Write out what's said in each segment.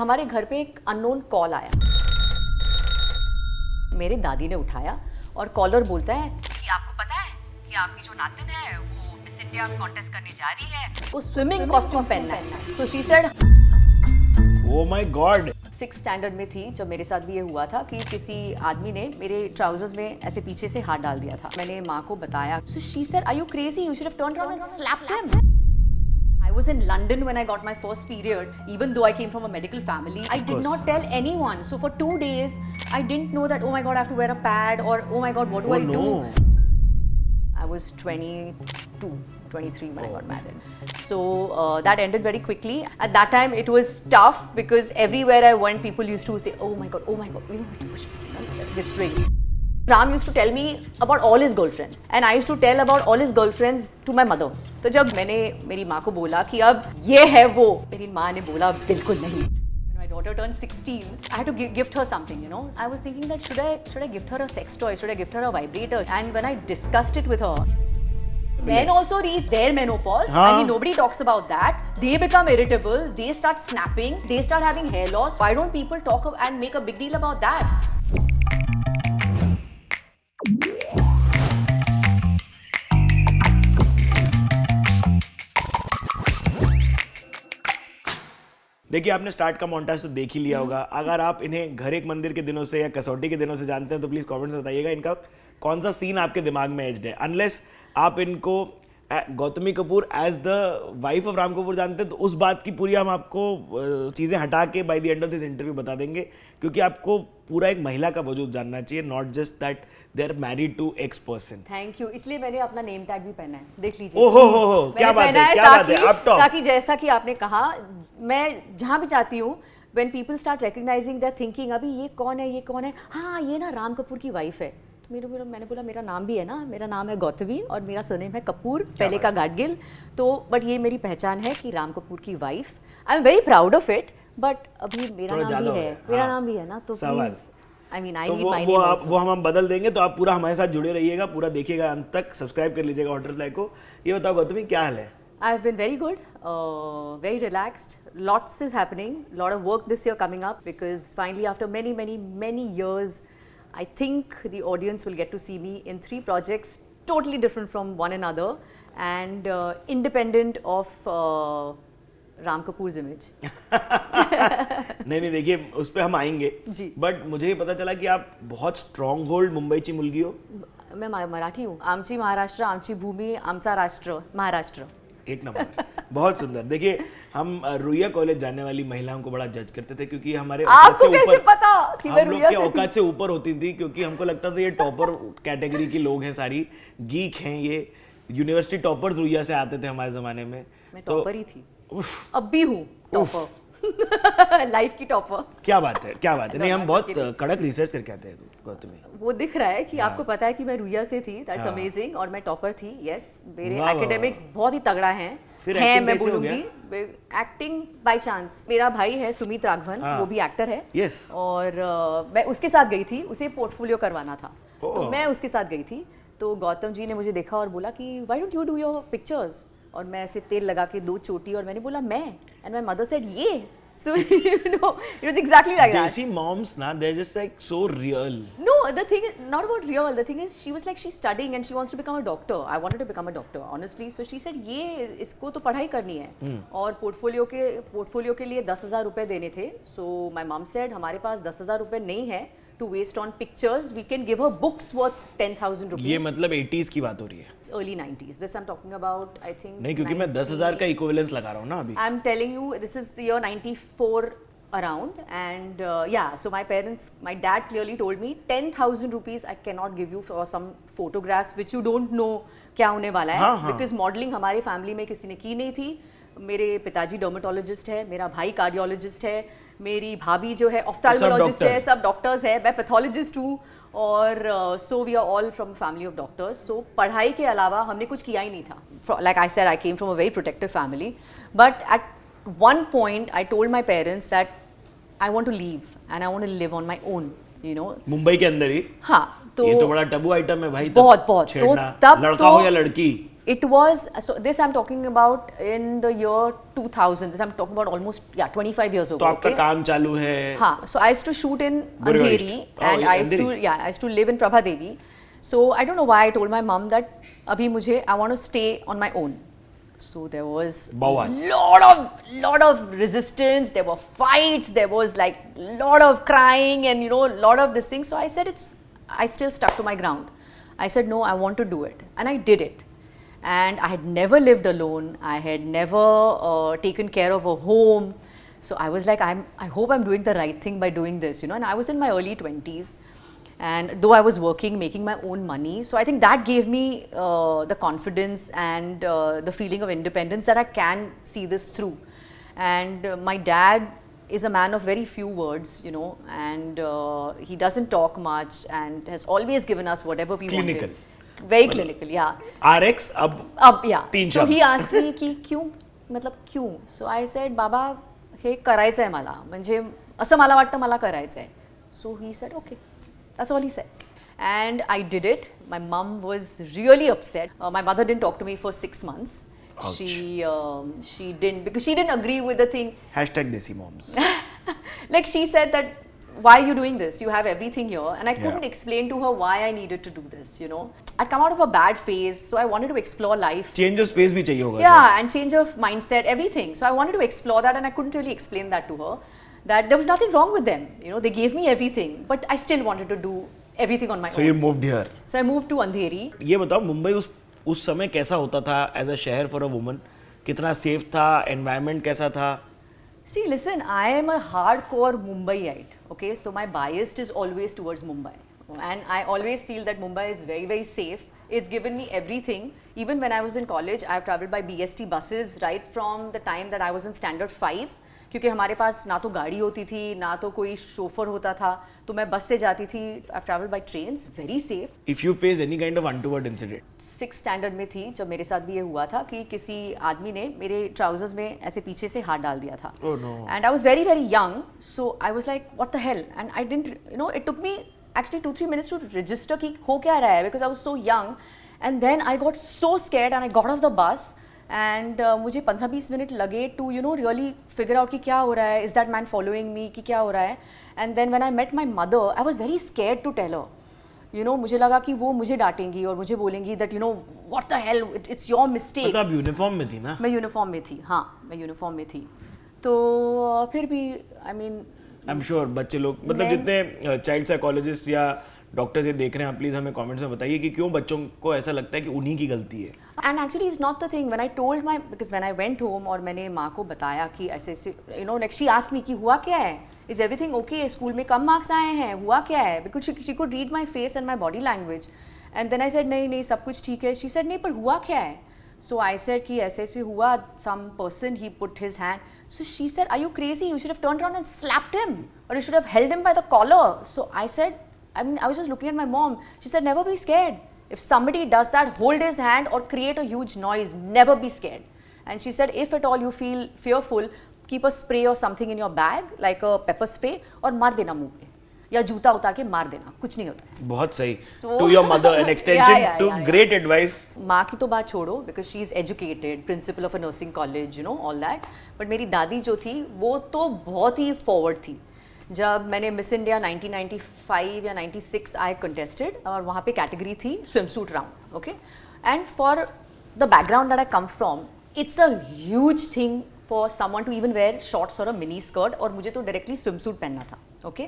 हमारे घर पे एक अननोन कॉल आया। मेरे दादी ने उठाया और कॉलर बोलता है कि आपको पता है कि आपकी जो नातिन है वो मिस इंडिया कॉन्टेस्ट करने जा रही है, वो स्विमिंग कॉस्ट्यूम पहनना है। तो she said, oh my God. 6th standard में थी जब मेरे साथ भी ये हुआ था कि किसी आदमी ने मेरे ट्राउजर्स में ऐसे पीछे से हाथ डाल दिया था। मैंने माँ को बताया। So she said, are you crazy, you should have turned around and slapped him. I was in London when I got my first period. Even though I came from a medical family, I did not tell anyone. So for 2 days, I didn't know that, oh my God, I have to wear a pad, or oh my God, what do I do? I was 22, 23 when I got married. So that ended very quickly. At that time, it was tough because everywhere I went, people used to say, oh my God, you know, whispering. Ram used to tell me about all his girlfriends and I used to tell about all his girlfriends to my mother. तो जब मैंने मेरी माँ को बोला कि अब ये है वो, मेरी माँ ने बोला बिल्कुल नहीं. When my daughter turned 16, I had to gift her something, you know. I was thinking that should I gift her a sex toy? Should I gift her a vibrator? And when I discussed it with her, men also reach their menopause. I mean, nobody talks about that. They become irritable. They start snapping. They start having hair loss. Why don't people talk and make a big deal about that? देखिए, आपने start का montage तो देख ही लिया होगा। अगर आप इन्हें घर एक मंदिर के दिनों से या कसौटी के दिनों से जानते हैं तो प्लीज कमेंट में बताइएगा इनका कौन सा सीन आपके दिमाग में एज्ड है। अनलेस आप इनको Gautami Kapoor as the wife of Ram Kapoor जानते हैं तो उस बात की पूरी हम आपको चीजें हटा के by the end of this interview बता देंगे, क्योंकि आपको पूरा एक महिला का वजूद जानना चाहिए, not just that they are married to x person. Thank you. इसलिए मैंने अपना नेम टैग भी पहना है, देख लीजिए। ओहो, क्या बात है, क्या बात है, आप टॉप। ताकि जैसा कि आपने कहा, मैं जहां भी जाती हूँ, when people start recognizing, they're thinking अभी ये कौन है, हाँ ये ना राम कपूर की वाइफ है। तो मैंने बोला मेरा नाम भी है ना, मेरा नाम है गौतमी और मेरा सरनेम है कपूर, पहले का गाडगिल। तो बट ये मेरी पहचान है कि राम कपूर की wife. I am very proud of it, but अभी मेरा नाम भी है ना, तो please I mean, I need my name also. वो हम बदल देंगे, तो आप पूरा हमारे साथ जुड़े रहिएगा, पूरा देखिएगा अंत तक, सब्सक्राइब कर लीजिएगा होटल फ्लाई को। ये बताओ गौतमी, क्या हाल है? I've been very good, very relaxed. Lots is happening, lot of work this year coming up because finally after many years, I think the audience will get to see me in 3 projects totally different from one another and independent of Ram Kapoor image. नहीं देखिए, उस पर हम आएंगे जी। But मुझे पता चला कि आप बहुत स्ट्रॉन्ग होल्ड मुंबईची मुलगी हो। मैं मराठी हूँ। आमची महाराष्ट्र, आमची भूमी, आमचा राष्ट्र महाराष्ट्र। एक नंबर, बहुत सुंदर। देखिए, हम रुइया कॉलेज जाने वाली महिलाओं को बड़ा जज करते थे क्योंकि हमारे आपको कैसे पता कि मैं रुइया से औकात से ऊपर होती थी, क्योंकि हमको लगता था ये टॉपर कैटेगरी की लोग हैं, सारी गीक हैं, ये यूनिवर्सिटी टॉपर्स रुइया से आते थे हमारे जमाने में। मैं टॉपर ही थी, अब भी हूँ टॉपर, लाइफ की टॉपर। क्या बात है, क्या बात है। नहीं, हम बहुत कड़क रिसर्च करके आते हैं गौतमी। वो दिख रहा है कि आपको पता है कि मैं रुइया से थी, दैट्स अमेजिंग, और मैं टॉपर थी। यस, मेरे एकेडमिक्स बहुत ही तगड़ा हैं, मैं बोलूंगी। Acting by chance. मेरा भाई है सुमित राघवन, वो भी एक्टर है। यस। और मैं उसके साथ गई थी, उसे पोर्टफोलियो करवाना था, तो मैं उसके साथ गई थी। तो गौतम जी ने मुझे देखा और बोला कि why don't you do your pictures, और मैं ऐसे तेल लगा के 2 चोटी, और मैंने बोला मैं, एंड माय मदर सेड ये। So you know, it was exactly like that. Desi moms, na, they're just like so real. No, the thing is not about real. The thing is, she was like she's studying and she wants to become a doctor. I wanted to become a doctor, honestly. So she said, ये इसको तो पढ़ाई करनी है, और portfolio के लिए 10,000 रुपए देने थे. So my mom said, हमारे पास 10,000 रुपए नहीं है to waste on pictures. We can give her books worth 10,000 rupees. ये मतलब 80s की बात हो रही है. Early 90s. This I'm talking about, I think. नहीं, क्योंकि मैं 10,000 का इक्विवेलेंस लगा रहा हूँ ना अभी. I'm telling you, this is the year 94 around, and yeah, so my dad clearly told me 10,000 rupees I cannot give you for some photographs which you don't know क्या होने वाला है, because modeling हमारे फैमिली में किसी ने की नहीं थी. मेरे पिताजी डर्मेटोलॉजिस्ट है, मेरा भाई कार्डियोलॉजिस्ट है, मेरी भाभी जो है ऑफ्थाल्मोलॉजिस्ट है, सब डॉक्टर्स है, मैं पैथोलॉजिस्ट हूँ, और so we are all from family of doctors. So पढ़ाई के अलावा हमने कुछ किया ही नहीं था. Like I said, I came from a very protective family, but at one point I told my parents that I want to leave and I want to live on my own, you know. Mumbai के अंदर ही? हाँ, तो ये तो बड़ा Tabu item है भाई. बहुत. तो तब लड़का हो या लड़की? It was, so this I'm talking about in the year 2000. This I'm talking about almost 25 years ago. तो आपका okay? काम चालू है. हाँ, so I used to shoot in Buryo Andheri, East. Oh, and yeah, I used to live in Prabha Devi. So I don't know why I told my mom that abhi mujhe I want to stay on my own. So there was Bawal. lot of resistance. There were fights. There was like lot of crying and lot of this thing. So I said I still stuck to my ground. I said no, I want to do it, and I did it. And I had never lived alone. I had never taken care of a home. So I was like, I hope I'm doing the right thing by doing this, And I was in my early 20s. And though I was working, making my own money. So I think that gave me the confidence and the feeling of independence that I can see this through. And my dad is a man of very few words, and he doesn't talk much and has always given us whatever we Clinical. wanted. Very clinical, yeah. RX अब yeah. तीन So शब्द. he asked me की क्यों, मतलब क्यों? So I said बाबा हे करायचं आहे मला, म्हणजे असं मला वाटतं मला करायचं आहे. So he said okay. That's all he said. And I did it. My mom was really upset. My mother didn't talk to me for 6 months. Ouch. She didn't, because she didn't agree with the thing. #Desi moms. Like she said that why are you doing this? You have everything here. And I couldn't Yeah. explain to her why I needed to do this, I'd come out of a bad phase, so I wanted to explore life. Change of space भी चाहिए होगा. Yeah, and change of mindset, everything. So I wanted to explore that, and I couldn't really explain that to her. That there was nothing wrong with them. They gave me everything, but I still wanted to do everything on my So own. you moved here. So I moved to Andheri. ये बताओ मुंबई उस समय कैसा होता था as a शहर for a woman? कितना safe था? एनवायरनमेंट कैसा था? See, listen, I am a hardcore Mumbaiite. Okay, so my bias is always towards Mumbai, and I always feel that Mumbai is very, very safe. It's given me everything. Even when I was in college, I've traveled by BST buses right from the time that I was in standard 5. क्योंकि हमारे पास ना तो गाड़ी होती थी, ना तो कोई शोफर होता था, तो मैं बस से जाती थी. I've traveled by trains, very safe. If you face any kind of untoward incident. 6th standard में थी जब मेरे साथ भी ये हुआ था कि किसी आदमी ने मेरे ट्राउजर्स में ऐसे पीछे से हाथ डाल दिया था. Oh no. And I was very, very young, so I was like, what the hell? And I didn't, it took me actually 2-3 minutes to register कि हो क्या रहा है, because I was so young. And then I got so scared and I got off the bus. And मुझे 15-20 minute लगे to really figure out कि क्या हो रहा है, is that man following me, कि क्या हो रहा है. And then when I met my mother, I was very scared to tell her. मुझे लगा कि वो मुझे डांटेंगी और मुझे बोलेंगी that what the hell, it's your mistake. मतलब आप यूनिफॉर्म में थी ना? मैं यूनिफॉर्म में थी, हाँ, मैं यूनिफॉर्म में थी. तो फिर भी I'm sure बच्चे लोग मतलब जितने चाइल्ड साइकोलॉजिस्ट या डॉक्टर्स ये देख रहे हैं, प्लीज हमें कमेंट्स में बताइए कि क्यों बच्चों को ऐसा लगता है कि उन्हीं की गलती है. And actually it's not the thing. When I told because when I went home और मैंने माँ को बताया कि ऐसे like she asked me कि हुआ क्या है, is everything okay, स्कूल में कम मार्क्स आए हैं, हुआ क्या है, because she could read my face and my body language. And then I said नहीं सब कुछ ठीक है. She said नहीं पर हुआ क्या है. So I said कि ऐसे हुआ, some person he put his hand. So she said, are you crazy? You should have turned around and slapped him, or you should have held him by the collar. So I said, I was just looking at my mom. She said, never be scared. If somebody does that, hold his hand or create a huge noise, never be scared. And she said, if at all you feel fearful, keep a spray or something in your bag, like a pepper spray, और मार देना मुंह पे, या जूता उतार के मार देना, कुछ नहीं होता है. बहुत सही. To your mother, an extension to great advice. माँ की तो बात छोड़ो, because she is educated, principal of a nursing college, all that. But मेरी दादी जो थी, वो तो बहुत ही forward थी. जब मैंने मिस इंडिया 1995 या 96 आई कंटेस्टेड और वहाँ पे कैटेगरी थी swim suit round, okay. And for the background that I come from, it's a huge thing for someone to even wear shorts or a mini skirt, और मुझे तो डायरेक्टली स्विम सूट पहनना था, okay.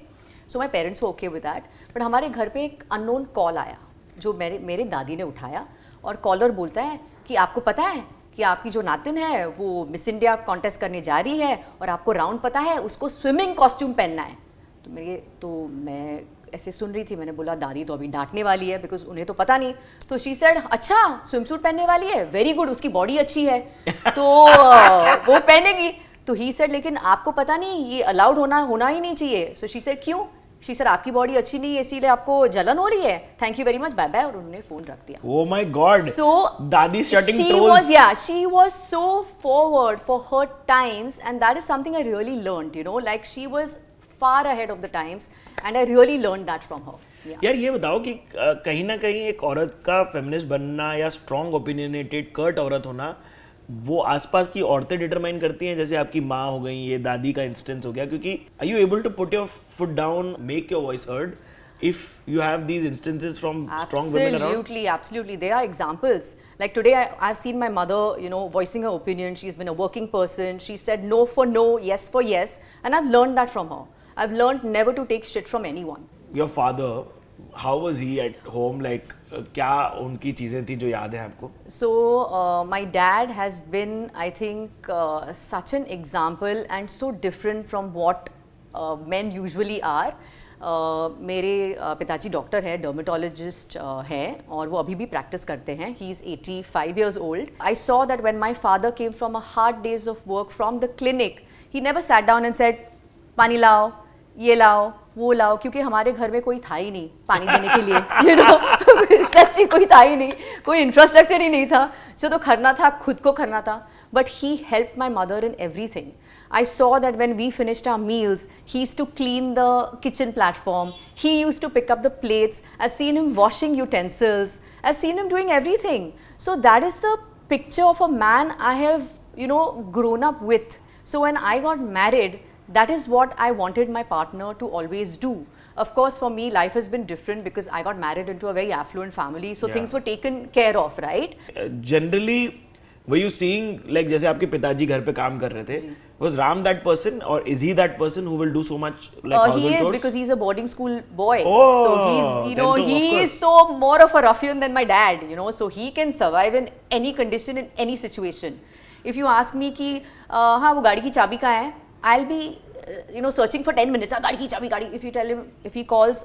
So my parents were okay with that. But हमारे घर पे एक unknown call आया जो मेरे दादी ने उठाया, और कॉलर बोलता है कि आपको पता है कि आपकी जो नातिन है वो मिस इंडिया कॉन्टेस्ट करने जा रही है, और आपको राउंड पता है, उसको स्विमिंग कॉस्ट्यूम पहनना है. तो मैं ऐसे सुन रही थी, मैंने बोला दादी तो अभी डांटने वाली है, बिकॉज उन्हें तो पता नहीं. तो शी सेड, अच्छा स्विम सूट पहनने वाली है, वेरी गुड, उसकी बॉडी अच्छी है तो वो पहनेगी. तो ही सेड, लेकिन आपको पता नहीं ये अलाउड होना ही नहीं चाहिए. सो शी सेड, क्यों? शी सर आपकी बॉडी अच्छी नहीं है इसीलिए आपको जलन हो रही है, thank you very much, bye bye, और उन्होंने फोन रख दिया. Oh my God. So दादी shutting trolls. she was so forward for her times, and that is something I really learned, like she was far ahead of the times, and I really learned that from her. Yeah. यार ये बताओ कि कहीं ना कहीं एक औरत का फेमिनिस्ट बनना या स्ट्रॉन्ग ओपिनियनेटेड कर्ट औरत होना वो आसपास की औरतें डिटरमाइन करती हैं, जैसे आपकी माँ हो गई, ये दादी का इंस्टेंस हो गया, क्योंकि are you able to put your foot down, make your voice heard if you have these instances from strong women around? Absolutely. There are examples. Like today, I've seen my mother, voicing her opinion. She's been a working person. She said no for no, yes for yes. And I've learned that from her. I've learned never to take shit from anyone. Your father, how was he at home? Like, क्या उनकी चीज़ें थी जो याद है आपको? So, my dad has been, I think, such an example and so different from what men usually are. मेरे पिताजी डॉक्टर है, डर्मेटोलॉजिस्ट है, और वो अभी भी प्रैक्टिस करते हैं. He is 85 years old. I saw that when my father came from a hard days of work from the clinic, he never sat down and said, पानी लाओ, ये लाओ, वो लाओ, क्योंकि हमारे घर में कोई था ही नहीं पानी देने के लिए. सच्ची कोई था ही नहीं, कोई इंफ्रास्ट्रक्चर ही नहीं था. तो करना था, खुद को करना था. But he helped my mother in everything. I saw that when we finished our meals, he used to clean the kitchen platform. He used to pick up the plates. I've seen him washing utensils. I've seen him doing everything. So that is the picture of a man I have, grown up with. So when I got married, that is what I wanted my partner to always do. Of course, for me, life has been different because I got married into a very affluent family. So things were taken care of, right? Generally, were you seeing, like, जैसे आपके पिताजी घर पे काम कर रहे थे, was Ram that person, or is he that person who will do so much like household chores? He is, because he's a boarding school boy. Oh, so he's, he is so more of a ruffian than my dad, so he can survive in any condition, in any situation. If you ask me कि हाँ वो गाड़ी की चाबी कहाँ है, I'll be searching for 10 minutes. गाड़ी की चाबी, गाड़ी. If you tell him, if he calls,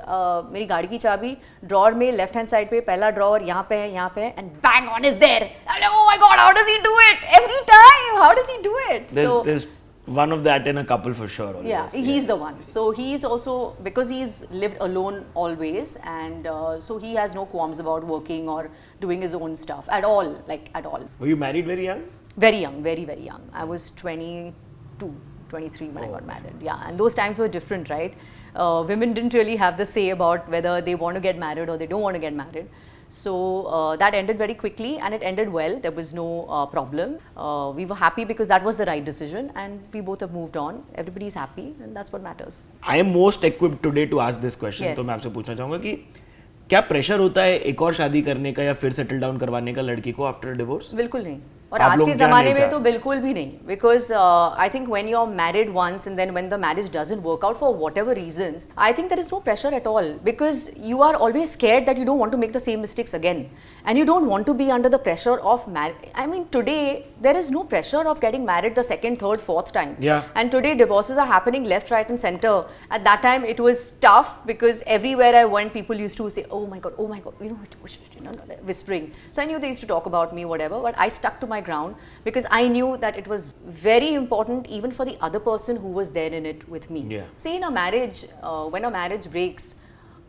मेरी गाड़ी की चाबी ड्रॉर में लेफ्ट हैंड साइड पे पहला ड्रॉर यहाँ पे है, and bang on is there. Oh my God, how does he do it every time? How does he do it? There's one of that in a couple for sure. Always. Yeah, he's the one. So he's also, because he's lived alone always, and so he has no qualms about working or doing his own stuff at all, like at all. Were you married very young? Very young, very, very young. I was 22. 23 when I got married. Yeah, and those times were different, right? Women didn't really have the say about whether they want to get married or they don't want to get married. So that ended very quickly, and it ended well. There was no problem. We were happy because that was the right decision, and we both have moved on. Everybody's happy, and that's what matters. I am most equipped today to ask this question. Yes. तो मैं आपसे पूछना चाहूँगा कि क्या pressure होता है एक और शादी करने का या फिर सेटल डाउन करवाने का लड़की को आफ्टर डिवोर्स? बिल्कुल नहीं. और आज के ज़माने में तो बिल्कुल भी नहीं, because I think when you're married once and then when the marriage doesn't work out for whatever reasons, I think there is no pressure at all, because you are always scared that you don't want to make the same mistakes again, and you don't want to be under the pressure of I mean, today there is no pressure of getting married the second, third, fourth time. Yeah. And today divorces are happening left, right, and center. At that time it was tough because everywhere I went, people used to say, "Oh my God, whispering." So I knew they used to talk about me, whatever, but I stuck to my ground because I knew that it was very important even for the other person who was there in it with me. Yeah. See, in a marriage, when a marriage breaks,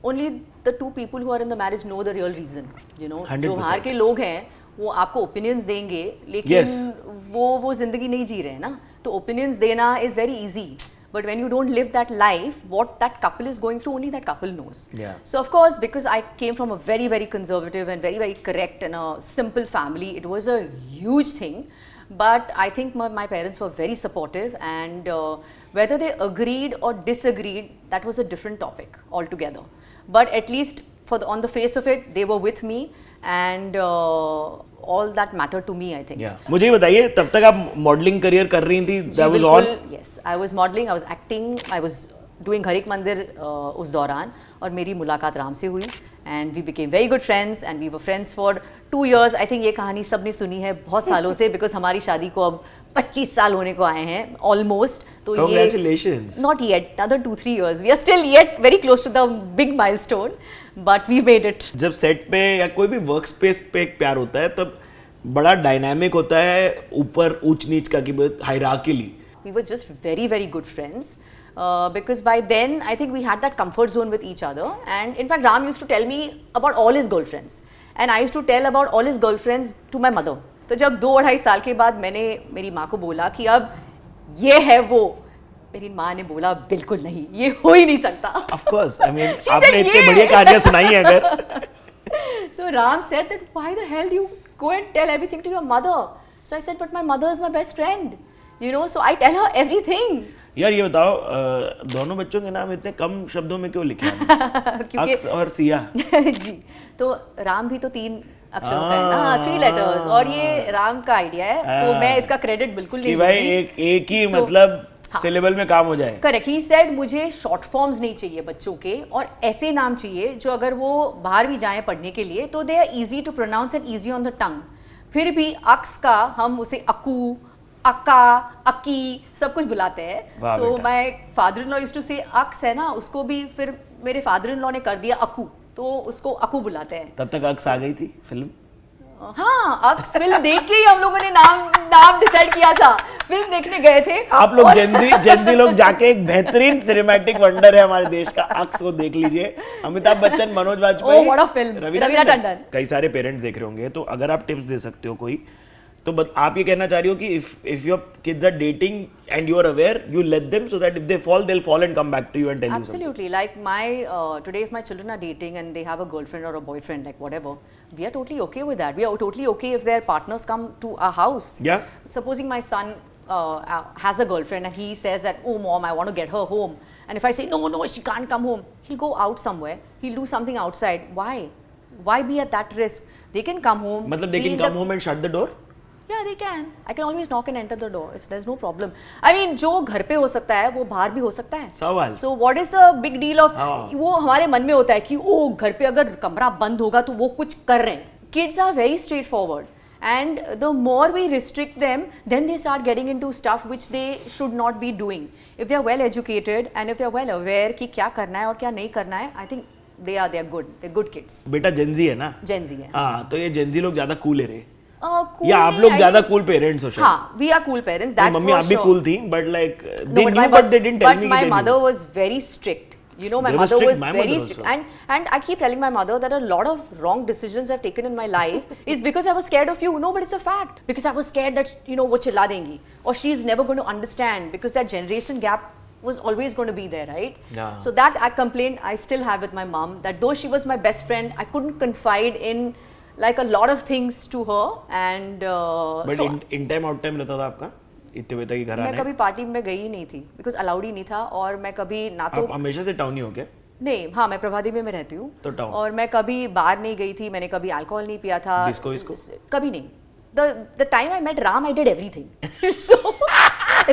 only the two people who are in the marriage know the real reason. 100%. जो बाहर के लोग हैं वो आपको opinions देंगे, लेकिन वो जिंदगी नहीं जी रहे हैं ना, तो ओपिनियंस देना is very easy. But when you don't live that life, what that couple is going through, only that couple knows. Yeah. So of course, because I came from a very, very conservative and very, very correct and a simple family, it was a huge thing. But I think my parents were very supportive, and whether they agreed or disagreed, that was a different topic altogether. But at least on the face of it, they were with me, and all that mattered to me, I think. Yeah. मुझे बताइए, तब तक आप modelling career कर रही थी? That was all? Yes, I was modeling, I was acting, I was doing घर एक मंदिर उस दौरान, और मेरी मुलाकात राम से हुई, and we became very good friends, and we were friends for 2 years. I think ये कहानी सबने सुनी है बहुत सालों से, because हमारी शादी को अब 25 साल होने को आए हैं almost. तो Congratulations. Not yet, another 2-3 years. We are still yet very close to the big milestone, but we made it. जब सेट पे या कोई भी वर्क स्पेस पे एक प्यार होता है, तब बड़ा डायनामिक होता है, ऊपर ऊंच नीच का की हायरार्कीली. We were just very, very good friends. Because by then, I think we had that comfort zone with each other. And in fact, Ram used to tell me about all his girlfriends. And I used to tell about all his girlfriends to my mother. तो जब 2-2.5 साल के बाद मैंने मेरी माँ को बोला कि अब ये है वो मेरी माँ ने बोला बिल्कुल नहीं, ये हो ही नहीं सकता. Of course, I mean She आपने said, इतनी "Yeah." बढ़िया कहानियां सुनाई हैं अगर. So Ram said that why the hell do you go and tell everything to your mother? So I said, but my mother is my best friend, you know, so I tell her everything. यार ये बताओ, दोनों बच्चों के नाम इतने कम शब्दों में क्यों लिखे हैं? क्योंकि अक्स और सिया. जी, तो राम भी तो 3 अक्षरों का है ना, 3 letters, और ये राम का आइडिया है, तो मैं इसका क्रेडिट बिल्कुल नहीं कि भाई लूंगी. एक ही So, मतलब हाँ. सिलेबल में काम हो जाए. करेक्ट, ही सेड मुझे शॉर्ट फॉर्म्स नहीं चाहिए बच्चों के, और ऐसे नाम चाहिए जो अगर वो बाहर भी जाएं पढ़ने के लिए तो they are easy to pronounce and easy on the tongue. फिर भी अक्स का हम उसे अकू, अक्का, अक्की सब कुछ बुलाते हैं. So my father in law used to say अक्स है ना, उसको भी फिर मेरे फादर इन लॉ ने कर दिया अकू, तो उसको अकू बुलाते हैं. तब तक अक्स आ गई थी फिल्म. हाँ, अक्स फिल्म देख के ही हम लोगों ने नाम डिसाइड किया था. फिल्म देखने गए थे. आप लोग जेनजी लोग जाके एक बेहतरीन सिनेमैटिक वंडर है हमारे देश का, अक्स को देख लीजिए. Amitabh Bachchan, Manoj Vajpayee, Oh, what a film. Raveena Tandon. कई सारे पेरेंट्स देख रहे होंगे, तो अगर आप टिप्स दे सकते हो कोई, तो आप ये कहना चाह रही हो कि if your kids are dating and you are aware, you let them so that if they fall, they'll fall and come back to you and tell you something. Absolutely. Like today, if my children are dating and they have a girlfriend or a boyfriend, like whatever, we are totally okay with that. We are totally okay if their partners come to our house. Yeah. Supposing my son has a girlfriend and he says that, oh mom, I want to get her home. And if I say, no, she can't come home, he'll go out somewhere. He'll do something outside. Why? Why be at that risk? They can come home. मतलब they can come home and shut the door? Yeah, they can. I can always knock and enter the door. There's no problem. I mean, जो घर पे हो सकता है वो बाहर भी हो सकता है. सवाल. So what is the big deal of? वो हमारे मन में होता है कि ओ घर पे अगर कमरा बंद होगा तो वो कुछ कर रहे हैं. Kids are very straightforward, and the more we restrict them, then they start getting into stuff which they should not be doing. If they are well educated and if they are well aware कि क्या करना है और क्या नहीं करना है, I think they are good. They're good kids. बेटा जेनजी है ना? जेनजी है. हाँ, तो ये जेनजी लोग ज्यादा कूल है रे. Cool या आप लोग ज्यादा कूल पेरेंट्स हो शायद. हाँ, we are cool parents. That's mummy for आप भी sure. कूल थी, but like No, they knew, but they didn't tell me. But my mother was very strict. You know, my They were mother strict, was my very mother strict, also. and I keep telling my mother that a lot of wrong decisions I've taken in my life is because I was scared of you. No, but it's a fact. Because I was scared that वो चिल्ला देंगी, or she's never going to understand, because that generation gap was always going to be there, right? Yeah. So that I complained I still have with my mom, that though she was my best friend, I couldn't confide in like a lot of things to her, and But so in time out time रहता था आपका इतने बजे तक ही घर मैं आने. कभी पार्टी में गई ही नहीं थी, बिकॉज अलाउड ही नहीं था. और मैं कभी ना तो आप हमेशा से टाउन ही हो क्या? नहीं, हाँ, मैं प्रभादेवी में रहती हूँ, तो टाउन. और मैं कभी बाहर नहीं गई थी. मैंने कभी अल्कोहल नहीं पिया था. डिस्को इसको? कभी नहीं. The time I met Ram, I did everything. So,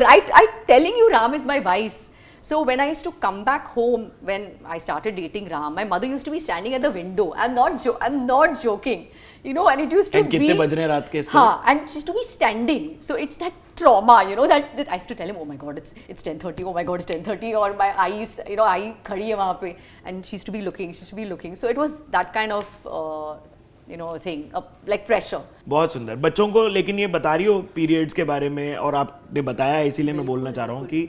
right, I'm telling you, Ram is my vice. So when I used to come back home, when I started dating Ram, my mother used to be standing at the window. I'm not joking. You know, and it used to And कितने बज रहे हैं रात के इस हाँ, and she used to be standing. So it's that trauma, you know, that I used to tell him, oh my God, it's 10:30. Oh my God, it's 10:30. Or my eyes, आई खड़ी है वहाँ पे, and she used to be looking. So it was that kind of thing, like pressure. बहुत सुंदर. बच्चों को लेकिन ये बता रही हो पीरियड्स के बारे में, और आपने बताया, इसीलिए मैं बोलना चाह रहा हूँ कि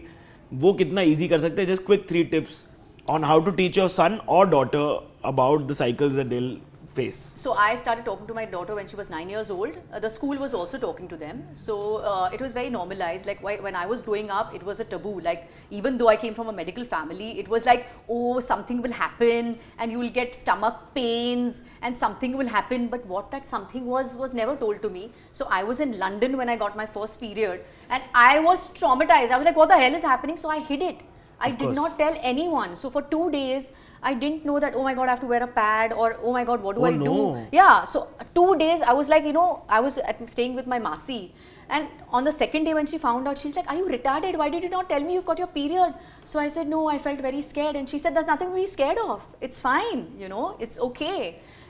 वो कितना इजी कर सकते हैं. Just quick 3 tips on how to teach your son और daughter about the cycles that they will face. So I started talking to my daughter when she was 9 years old. The school was also talking to them. So it was very normalized. Like when I was growing up, it was a taboo. Like even though I came from a medical family, it was like, oh, something will happen and you will get stomach pains and something will happen. But what that something was never told to me. So I was in London when I got my first period, and I was traumatized. I was like, what the hell is happening? So I hid it. I did not tell anyone. So for 2 days, I didn't know that, oh my God, I have to wear a pad, or oh my God, what do I do? Yeah, so 2 days, I was like, I was staying with my Masi. And on the second day when she found out, she's like, are you retarded? Why did you not tell me you've got your period? So I said, no, I felt very scared. And she said, there's nothing to be scared of. It's fine, it's okay.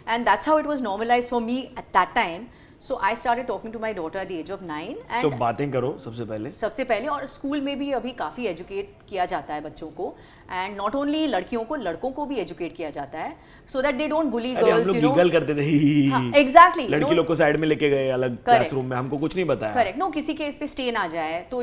And that's how it was normalized for me at that time. So I started talking to my daughter at the age of 9. And तो बातें करो सबसे पहले. और school में भी अभी काफ़ी एजुकेट किया जाता है बच्चों को, एंड नॉट ओनली लड़कियों को, लड़कों को भी एजुकेट किया जाता है, so that they don't bully girls. हम लोग गीगल करते थे. एग्जैक्टली. लड़की लोग को साइड में लेके गए अलग क्लासरूम में, हमको कुछ नहीं बताया. करेक्ट. नो, किसी के इस पे स्टेन आ जाए तो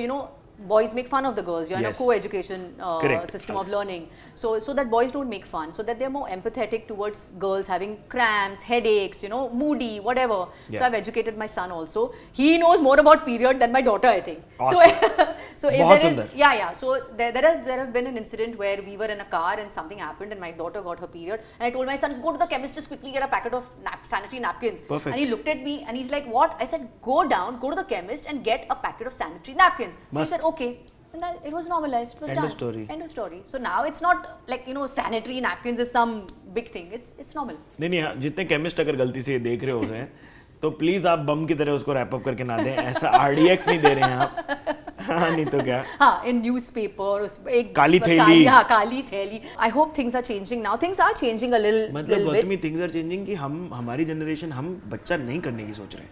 boys make fun of the girls. You're in a Yes. co-education Correct. system of learning, so that boys don't make fun, so that they're more empathetic towards girls having cramps, headaches, moody, whatever. So Yeah. I've educated my son also. He knows more about period than my daughter, I think. Awesome. So if बहुत there is, सुंदर. yeah. So there have been an incident where we were in a car and something happened and my daughter got her period, and I told my son, go to the chemist, just quickly get a packet of sanitary napkins. Perfect. And he looked at me and he's like, what? I said, go to the chemist and get a packet of sanitary napkins. So he Must. said, okay. And that, it was normalized. It was End of done. story. End of story. So now it's not like, sanitary napkins is some big thing. It's normal. नहीं नहीं हाँ, जितने chemist अगर गलती से ये देख रहे होते हैं तो प्लीज आप बम की तरह उसको रैप अप करके ना दें, ऐसा आरडीएक्स नहीं दे रहे हैं आप। हाँ नहीं तो क्या। हाँ, in newspaper, एक काली थैली। हाँ, काली थैली. I hope things are changing now. Things are changing a little मतलब bit. Gautami things are changing कि हमारी जनरेशन हम बच्चा नहीं करने की सोच रहे हैं।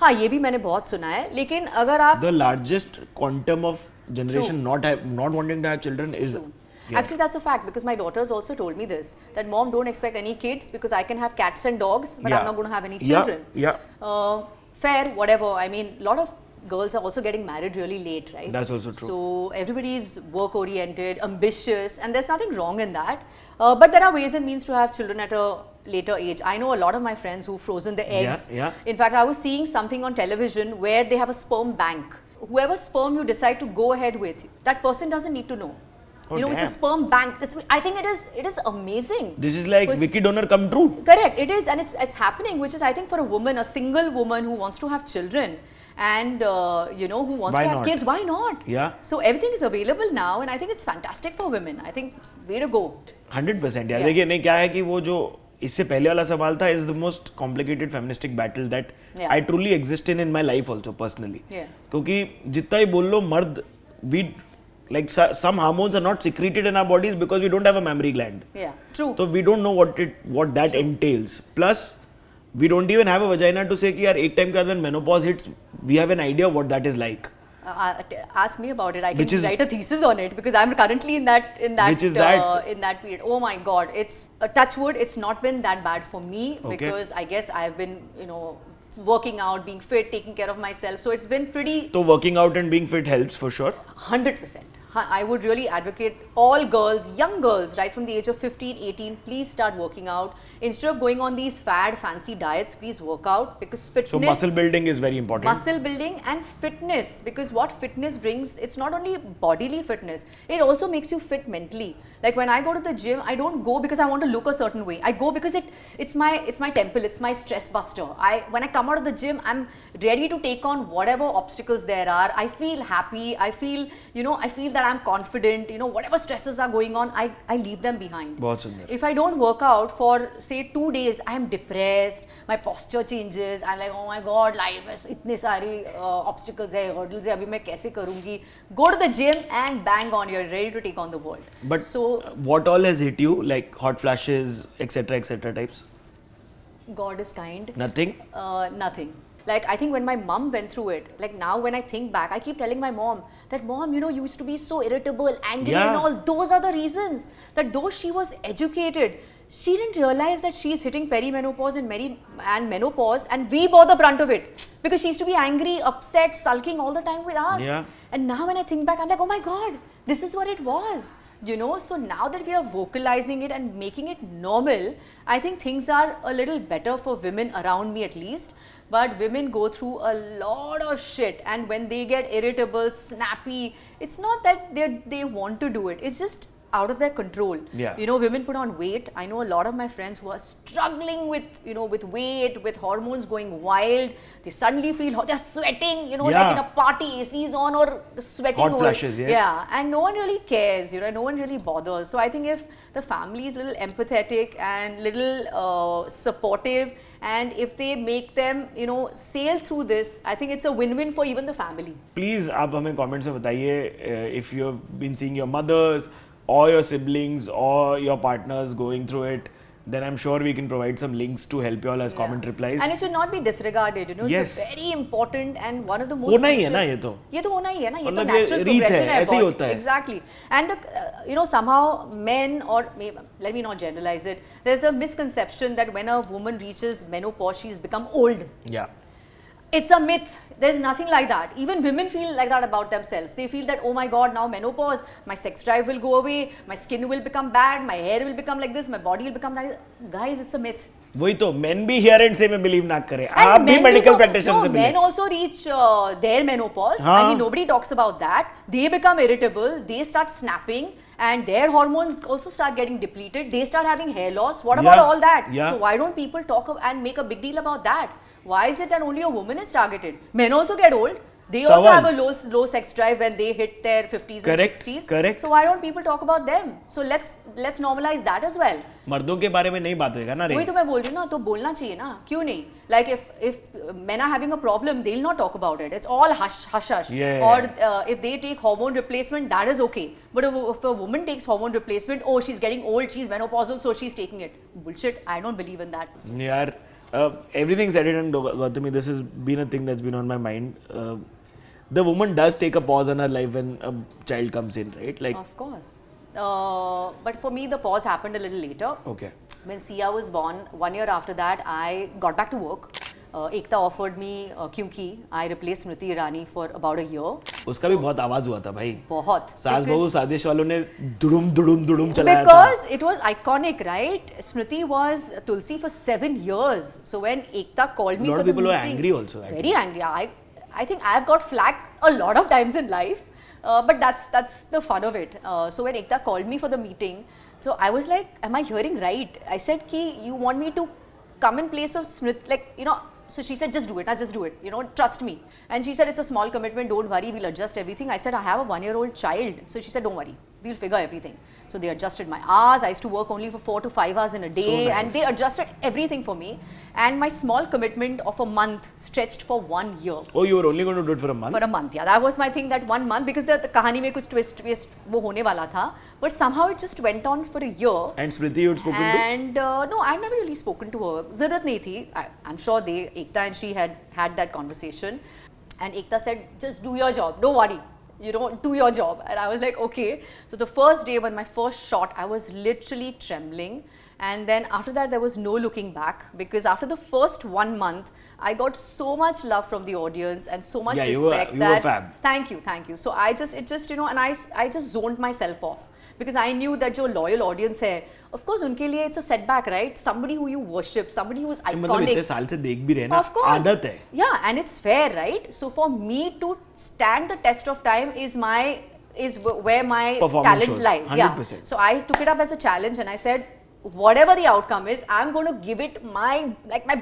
हाँ, ये भी मैंने बहुत सुना है, लेकिन अगर आप The largest quantum of generation not wanting to have children is yeah. Actually, that's a fact, because my daughters also told me this, that mom, don't expect any kids because I can have cats and dogs, but Yeah. I'm not going to have any Yeah, children. yeah. Fair, whatever. I mean, a lot of girls are also getting married really late, right? That's also true. So everybody is work oriented, ambitious, and there's nothing wrong in that. But there are ways and means to have children at a later age. I know a lot of my friends who've frozen the eggs. Yeah. In fact, I was seeing something on television where they have a sperm bank. Whoever sperm you decide to go ahead with, that person doesn't need to know. Oh, It's a damn. sperm bank. I think it is amazing. This is like Was- Wiki donor come true. Correct, it is, and it's happening, which is, I think, for a woman, a single woman who wants to have children and who wants Why to have not? kids, why not? Yeah. So everything is available now, and I think it's fantastic for women. I think way to go. 100% यार। Yeah. देखिए नहीं क्या है कि वो जो इससे पहले वाला सवाल था, is the most complicated feministic battle that Yeah. I truly exist in my life also personally. Yeah. क्योंकि जितना ही बोल लो मर्द, we like some hormones are not secreted in our bodies because we don't have a mammary gland. Yeah, true. So we don't know what that entails. Plus we don't even have a vagina to say कि यार एक time के बाद when menopause hits we have an idea what that is like. Ask me about it. I Which can is- write a thesis on it because I'm currently in that Which is that? in that period. Oh my God, it's touch wood. It's not been that bad for me Okay. because I guess I've been working out, being fit, taking care of myself. So it's been pretty So working out and being fit helps for sure. 100%. I would really advocate all girls, young girls, right from the age of 15, 18, please start working out. Instead of going on these fad, fancy diets, please work out because fitness. So muscle building is very important. Muscle building and fitness, because what fitness brings, it's not only bodily fitness, it also makes you fit mentally. Like when I go to the gym, I don't go because I want to look a certain way. I go because it's my temple, it's my stress buster. When I come out of the gym, I'm ready to take on whatever obstacles there are. I feel happy. I feel that I'm confident. Whatever stresses are going on, I leave them behind. बहुत सुंदर। If I don't work out for say 2 days, I am depressed, my posture changes, I'm like, oh my God, life is इतने सारे obstacles है, hurdles है, अभी मैं कैसे करूँगी? Go to the gym and bang on, you're ready to take on the world. But so what all has hit you, like hot flashes, etc. types? God is kind. Nothing. Nothing. Like, I think when my mom went through it, like now when I think back, I keep telling my mom that, Mom, you used to be so irritable, angry Yeah. and all. Those are the reasons that though she was educated, she didn't realize that she is hitting perimenopause and menopause, and we bore the brunt of it because she used to be angry, upset, sulking all the time with us. Yeah. And now when I think back, I'm like, oh my God, this is what it was. So now that we are vocalizing it and making it normal, I think things are a little better for women around me at least. But women go through a lot of shit, and when they get irritable, snappy, it's not that they want to do it. It's just out of their control. Yeah. Women put on weight. I know a lot of my friends who are struggling with, with weight, with hormones going wild. They suddenly feel hot. They're sweating, like Yeah. in a party, AC's on or sweating. Hot over- flashes, yes. Yeah, and no one really cares, no one really bothers. So I think if the family is a little empathetic and little supportive, and if they make them, sail through this, I think it's a win-win for even the family. Please आप हमें comments में बताइए if you have been seeing your mothers or your siblings or your partners going through it, then I'm sure we can provide some links to help you all as comment replies. And it should not be disregarded, Yes. It's a very important and one of the most होना ही है ना crucial- ये तो। ये तो होना ही है ना, ये तो मतलब ये natural रीत है, progression है ऐसे ही body- होता है। Exactly. And somehow men, or let me not generalize it, there's a misconception that when a woman reaches menopause, she's become old. Yeah. It's a myth. There's nothing like that. Even women feel like that about themselves. They feel that, oh my god, now menopause, my sex drive will go away, my skin will become bad, my hair will become like this, my body will become like this. Guys, it's a myth. वही तो men भी here and say में believe ना करें. And आप भी men medical तो- practitioner से no, believe. men also reach their menopause. हाँ. I mean, nobody talks about that. They become irritable. They start snapping, and their hormones also start getting depleted. They start having hair loss. What about Yeah. all that? Yeah. So why don't people talk and make a big deal about that? Why is it that only a woman is targeted? Men also get old. They also Sawan. have a low sex drive when they hit their 50s Correct, and 60s. correct. So why don't people talk about them? So let's normalize that as well. मर्दों के बारे में नहीं बात होएगा ना रे. वही तो मैं बोल रही हूँ ना, तो बोलना चाहिए ना, क्यों नहीं? Like if men are having a problem, they'll not talk about it. It's all hush hush hush. Yeah. Or if they take hormone replacement, that is okay. But if a woman takes hormone replacement, oh, she's getting old, she's menopausal, so she's taking it. Bullshit. I don't believe in that. यार everything said and done, Gautami, this has been a thing that's been on my mind. The woman does take a pause in her life when a child comes in, right? Like, Of course. But for me, the pause happened a little later. okay. When Sia was born, 1 year after that, I got back to work. Ekta offered me क्योंकि I replaced Smriti Irani for about a year. उसका भी बहुत आवाज हुआ था भाई. बहुत. सास Because- बहू साजिश वालों ने दुडुम दुडुम दुडुम चलाया था. Because it was iconic, right? Smriti was Tulsi for 7 years. So when Ekta called me Lot for of the people were meeting, angry also, I Very angry. I think I've got flagged a lot of times in life, but that's the fun of it. So when Ekta called me for the meeting, so I was like, am I hearing right? I said, "Ki you want me to come in place of Smriti, like So she said, just do it, just do it, trust me. And she said, it's a small commitment, don't worry, we'll adjust everything. I said, I have a 1-year-old child. So she said, don't worry, we'll figure everything. So they adjusted my hours. I used to work only for 4 to 5 hours in a day. So nice. And they adjusted everything for me. And my small commitment of a month stretched for 1 year. Oh, you were only going to do it for a month? For a month, yeah. That was my thing, that 1 month, because the कहानी में कुछ twist वो होने वाला था. But somehow it just went on for a year. And Smriti, you had spoken to? And no, I'd never really spoken to her. ज़रूरत नहीं थी. I'm sure Ekta and she had that conversation. And Ekta said, just do your job. Don't worry. Do your job. And I was like, okay. So the first day, when my first shot, I was literally trembling. And then after that, there was no looking back, because after the first 1 month, I got so much love from the audience and so much respect. You were fab. Thank you. So and I just zoned myself off, because I knew that जो loyal audience है, of course उनके लिए it's a setback, right? Somebody who you worship, somebody who is मतलब iconic. इतने साल से देख भी रहे ना, Of course. आदत है. Yeah, and it's fair, right? So for me to stand the test of time is where my Performance talent shows, lies. Yeah. 100%. So I took it up as a challenge, and I said, whatever the outcome is, I'm going to give it my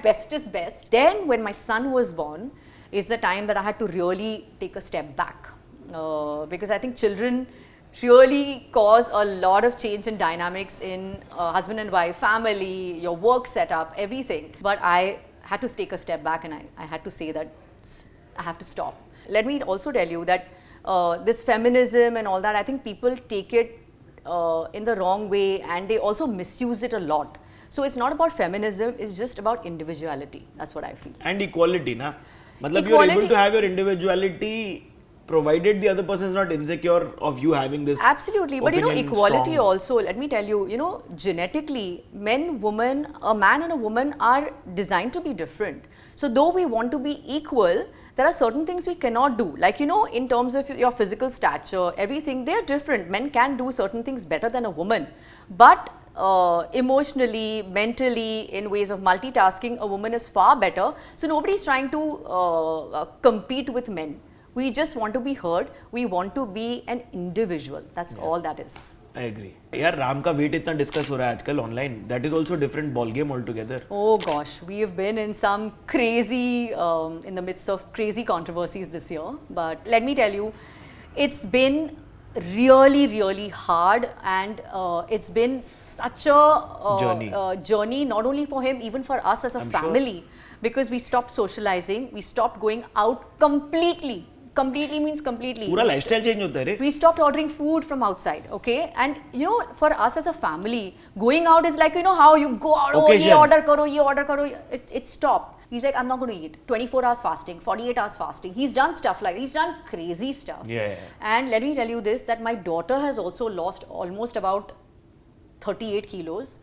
bestest best. Then when my son was born is the time that I had to really take a step back, because I think children really cause a lot of change in dynamics in husband and wife, family, your work setup, everything. But I had to take a step back, and I had to say that I have to stop. Let me also tell you that this feminism and all that, I think people take it in the wrong way, and they also misuse it a lot. So it's not about feminism, it's just about individuality. That's what I feel. And equality, na? Matlab you're able to have your individuality provided the other person is not insecure of you having this. Absolutely. But opinion equality strong. also, let me tell you, genetically, men, women, a man and a woman are designed to be different. So though we want to be equal, there are certain things we cannot do. Like, in terms of your physical stature, everything, they're different. Men can do certain things better than a woman. But emotionally, mentally, in ways of multitasking, a woman is far better. So nobody's trying to compete with men. We just want to be heard. We want to be an individual. That's all that is. I agree. यार राम का wait इतना discuss हो रहा है आजकल online. That is also different ball game altogether. Oh gosh, we have been in some crazy, in the midst of crazy controversies this year. But let me tell you, it's been really, really hard, and it's been such a journey, not only for him, even for us as a family, because we stopped socializing, we stopped going out completely. Completely means completely. पूरा lifestyle change होता है रे. We stopped ordering food from outside, okay? And for us as a family, going out is like, how you go out, ye order karo, it stopped. He's like, I'm not going to eat. 24 hours fasting, 48 hours fasting. He's done stuff like, he's done crazy stuff. Yeah. And let me tell you this, that my daughter has also lost almost about 38 kilos.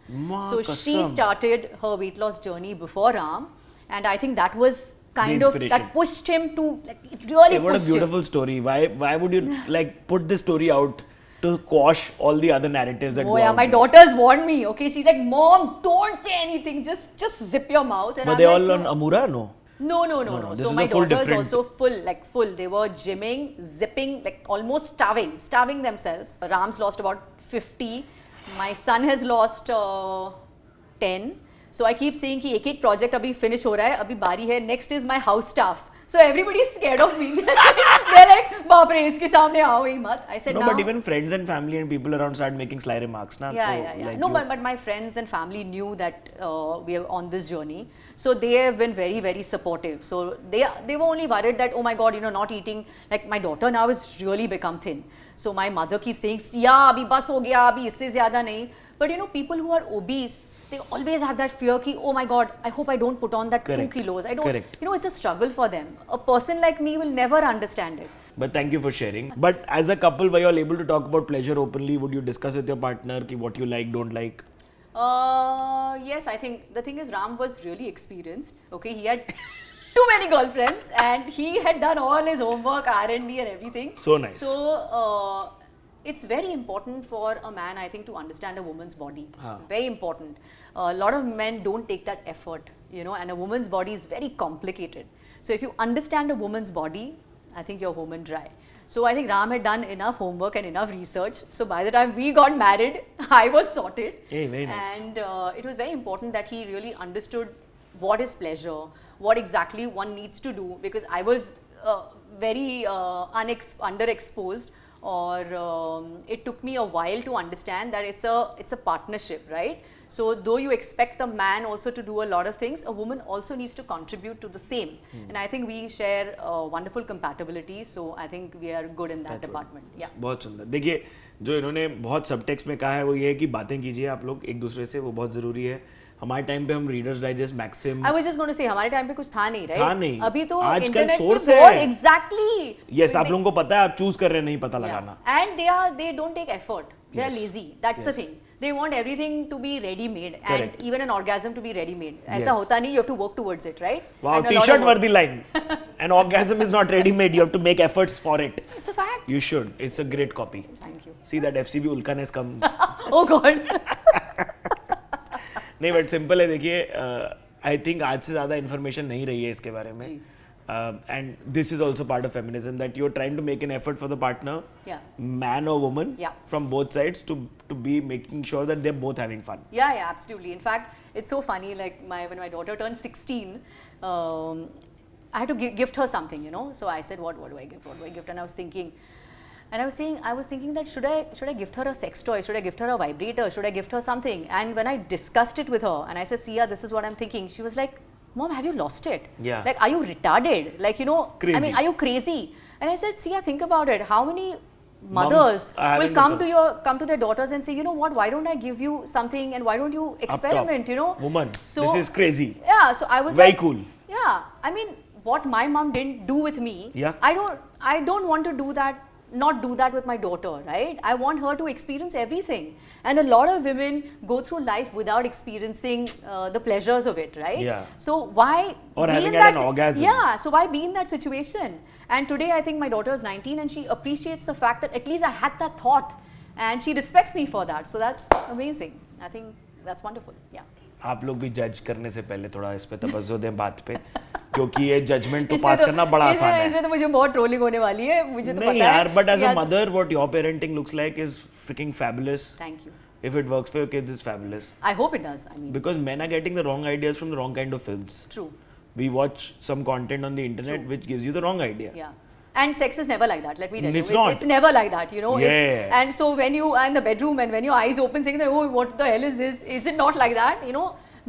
So she started her weight loss journey before Ram. And I think that was kind The of inspiration. that pushed him to like it really Hey, what a pushed him. beautiful story. Why would you like put this story out to quash all the other narratives that Oh go yeah, out my there? daughters warned me. Okay, she's like, Mom, don't say anything. Just zip your mouth. And Were I'm they like, all "No." on Amura? No. No. This So is my a full daughters different- also full. They were gymming, zipping, like almost starving themselves. Ram's lost about 50. My son has lost 10. So I keep saying कि एक project अभी finish हो रहा है, अभी बारी है. Next is my house staff. So everybody's scared of me. They're like, बाप रे इसके सामने आओ ही मत. I said No, now. but even friends and family and people around start making sly remarks, na? Yeah. Like No, you- but my friends and family knew that we are on this journey, so they have been very supportive. So they were only worried that, oh my God, not eating. Like my daughter now has really become thin. So my mother keeps saying, "Siya, abhi bas ho gaya, abhi isse zyada nahi." But people who are obese, they always have that fear ki, oh my God, I hope I don't put on that Correct. 2 kilos. I don't. Correct. It's a struggle for them. A person like me will never understand it. But thank you for sharing. But as a couple, were you all able to talk about pleasure openly? Would you discuss with your partner ki what you like, don't like? Yes, I think the thing is Ram was really experienced. Okay, he had too many girlfriends and he had done all his homework, R&D and everything. So nice. So it's very important for a man, I think, to understand a woman's body. Very important. A lot of men don't take that effort, and a woman's body is very complicated. So if you understand a woman's body, I think you're home and dry. So I think Ram had done enough homework and enough research. So by the time we got married, I was sorted. Hey, very nice. And it was very important that he really understood what is pleasure, what exactly one needs to do, because I was very underexposed, or it took me a while to understand that it's a partnership, right? So though you expect the man also to do a lot of things, a woman also needs to contribute to the same. And I think we share wonderful compatibility, so I think we are good in that department. Yeah. बहुत सुंदर. देखिए जो इन्होंने बहुत subtext में कहा है वो ये है कि बातें कीजिए आप लोग एक दूसरे से, वो बहुत जरूरी है. हमारे टाइम पे हम Reader's Digest Maxim I was just going to say हमारे टाइम पे कुछ था नहीं, right? था नहीं. अभी तो आजकल इंटरनेट source पे है. बहुत exactly. यस आप लोगों को पता है, आप चूज कर रहे हैं नहीं पता लगाना. And they don't take effort. They are Yes. lazy. That's the Yes. thing. They want everything to be ready made, Correct. and even an orgasm to be ready made. ऐसा Yes. होता नहीं. You have to work towards it, right? Wow, And a lot t-shirt of work. worthy line. An orgasm is not ready made. You have to make efforts for it. It's a fact. You should. It's a great copy. Thank you. See that FCB Ulkanes comes. Oh God. नहीं but simple है. देखिए I think आज से ज़्यादा information नहीं रही है इसके बारे में. And this is also part of feminism that you are trying to make an effort for the partner, Yeah. Man और woman, Yeah. From both sides to be making sure that they are both having fun. Yeah, absolutely. In fact, it's so funny. Like when my daughter turned 16, I had to gift her something, So I said, what do I gift? What do I gift? And I was thinking. And I was thinking that should I gift her a sex toy? Should I gift her a vibrator? Should I gift her something? And when I discussed it with her and I said, Sia, this is what I'm thinking, she was like, Mom, have you lost it? Yeah. Like, are you retarded? Like, Crazy. I mean, are you crazy? And I said, Sia, think about it. How many mothers are will having come to their daughters and say, you know what, why don't I give you something and why don't you Up top. experiment, Woman, So, this is crazy. Yeah, so I was Very like, cool. Yeah, I mean, what my mom didn't do with me, Yeah. I don't want to not do that with my daughter, right? I want her to experience everything. And a lot of women go through life without experiencing the pleasures of it, right? Yeah. So why Or be having in had that an orgasm. Yeah, so why be in that situation? And today I think my daughter is 19 and she appreciates the fact that at least I had that thought and she respects me for that. So that's amazing. I think that's wonderful. Yeah. आप लोग भी जज करने से पहले थोड़ा इस पे तवज्जो दें बात पे, क्योंकि ये जजमेंट तो इसमें पास करना बड़ा आसान है. इसमें तो मुझे बहुत ट्रोलिंग होने वाली है, मुझे तो पता है. नहीं यार, बट एज अ या- mother what your parenting looks like is fricking fabulous. Thank you. If it works for your kids, it's fabulous. I hope it does. I mean, Because men are getting the wrong ideas from the wrong kind of films. true. We watch some content on the internet True. which gives you the wrong idea. Yeah. And sex is never like that, let me tell It's you. not. It's never like that, Yeah. And so when you are in the bedroom and when your eyes open saying that, oh, what the hell is this? Is it not like that?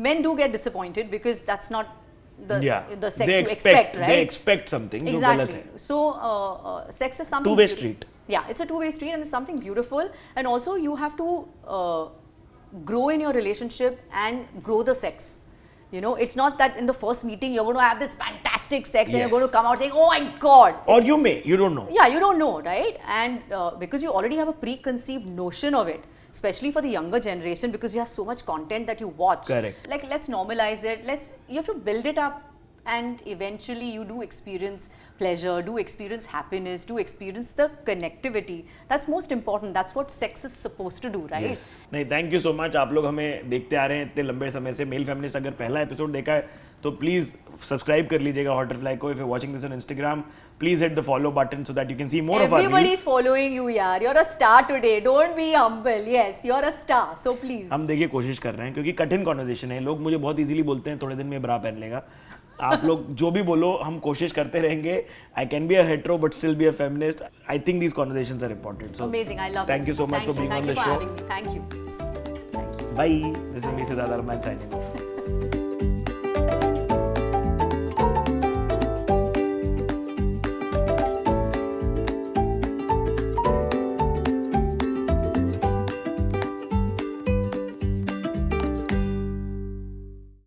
Men do get disappointed because that's not the sex they you expect, right? They expect something जो गलत Exactly. है. So sex is something Two-way street. Yeah, it's a two-way street and it's something beautiful. And also you have to grow in your relationship and grow the sex. It's not that in the first meeting you're going to have this fantastic sex and you're Yes. going to come out saying, oh my God. Or you may, you don't know. Yeah, you don't know, right? And because you already have a preconceived notion of it, especially for the younger generation, because you have so much content that you watch. Correct. Like, let's normalize it. You have to build it up And eventually you do experience pleasure, do experience happiness, do experience the connectivity. That's most important. That's what sex is supposed to do, right? Yes. नहीं, thank you so much. आप लोग हमें देखते आ रहे हैं इतने लंबे समय से। मेल फेमिनिस्ट अगर पहला एपिसोड देखा है तो प्लीज सब्सक्राइब कर लीजिएगा हॉटरफ्लाई को। If you watching this on Instagram, please hit the follow button so that you can see more of our Everybody's reels. following you, yaar. You're a star today. Don't be humble. Yes, you're a star. So please. हम देखिए कोशिश कर रहे हैं क्योंकि कठिन conversation है। लोग मुझे बहुत इजीली बोलते हैं थोड़े दिन में ब्रा पहन लेगा। आप लोग जो भी बोलो हम कोशिश करते रहेंगे। I can be a hetero but still be a feminist. I think these conversations are important. So Amazing. I love thank it. You so much for being on the Thank you for show. having me. Thank you. Bye. This is me Siddharth Armaan signing of.